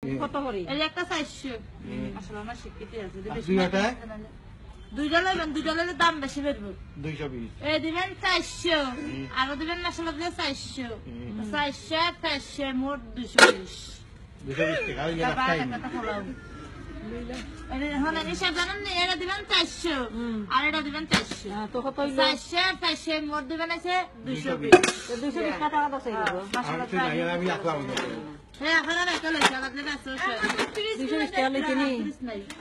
কত করে? এই একটা 400 আসলে আমার শিক্ষিত আছে দুইটা দুইটা লইলে দাম বেশি পড়বে 220 এই দিবেন 400 আর দিবেন আসলে 400 400 মোট 220 টাকা ওই রাস্তায় এখন হিসাব জানেন না এরা দিবেন 400 আর এটা দিবেন 400 তো কত হইলো? 400 মোট দিবেন আছে 220 220 টাকা আছে গো। আমি রাখলাম হ্যাঁ এখন আর একটা লইছে আপনি ব্যস্ত 220 টাকা লইতে নি।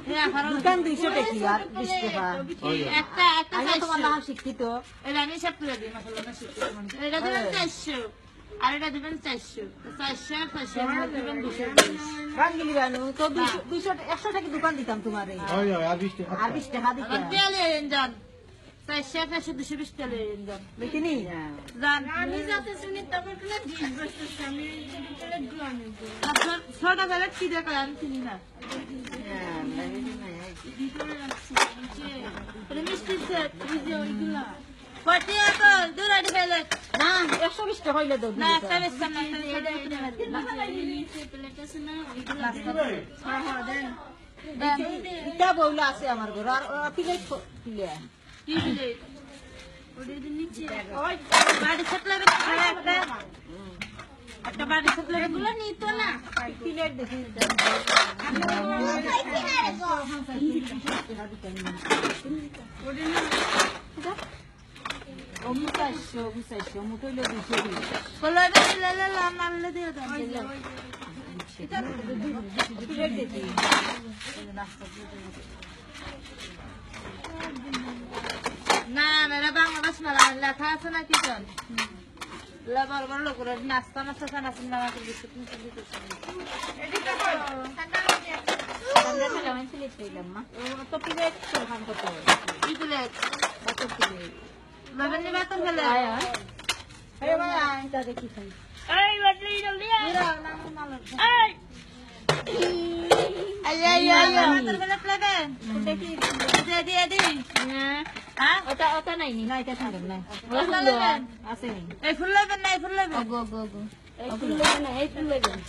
হ্যাঁ এখন দোকান 200 টাকা কি আর 20 টাকা। একটা আমি তোমার 400 নাম শিক্ষিত। এটা আমি হিসাব করে দিই মাসাল্লাহ না শিখতে এটা দিবেন 400 আর এটা দিবেন 400 400 মোট দিবেন 220 বাঙ্গিলি বানু তো 200 100 টাকা দোকান দিতাম তোমারে। ওই আর 20 টাকা আর 20 টাকা দিতাম। তেলে ইঞ্জান 400 220 তেলে ইঞ্জান লইতে নি। জান আমি যাতে শুনি তখন কোন 20 বছর আমি তেলে গ্রামে আপনার ছোট বেলা কি দেখা আমি চিনি না এটা মিষ্টি সেট ভিজে ওইগুলা কত তো দুরাডি ফেলে না 120 টাকা হইলে দাও। না একটা বেশি না এটা প্লেট আছে না ওইগুলা হ্যাঁ দেন এটা বইলা আছে আমার ঘর আর প্লেট প্লে। কি দিলে ওদের নিচে ওই বাড়ি ছাতলে একটা বাড়ি ছাতলে গুলো নিত না প্লেট দেখি। ও মুসাইশো মুটইলো 220 বলে লে মারলে দিয়ে দাও প্লেট দেখি। না মেরা বাংলাদেশ মেলা লেখা আছে না কি কোন লেবার বড় লোক নাস্তা নাস্তা খানা না আমাকে বিস্কুট মিষ্টি দিতে এদিকে ঠান্ডা আমরা কেমন প্লেট কইলাম মা? তো প্লেট খান কত? কি প্লেট কত প্লেট? বাবা নি বাতন ফেলে আয় আয়। এই মানে আইটা দেখি খাই। এই বাটলি জলদি আয় নাম মালর এই বাতন ফেলে প্লেটে দেখি দে হ্যাঁ ওটা নাই নি। না এটা সুন্দর নাই। ওটা লইবেন? আছে নি। এই ফুল লইবেন না এই ফুল লইবেন গো গো গো। এই ফুল লইবেন না, এই ফুল লইবেন।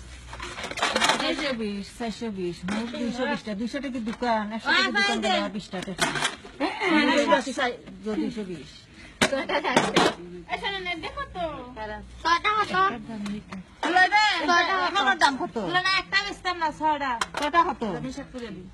420 420 মোট 220 টাকা 200 টাকা দোকান 100 টাকা দোকান দেয় 20 টাকা। এই বাকি 220 এখানে দেখো তো কটা হতো? লইবেন কটা হতো? দাম কত? না একটা বেচতাম না ছয়টা কটা হতো? হিসাব করে দিই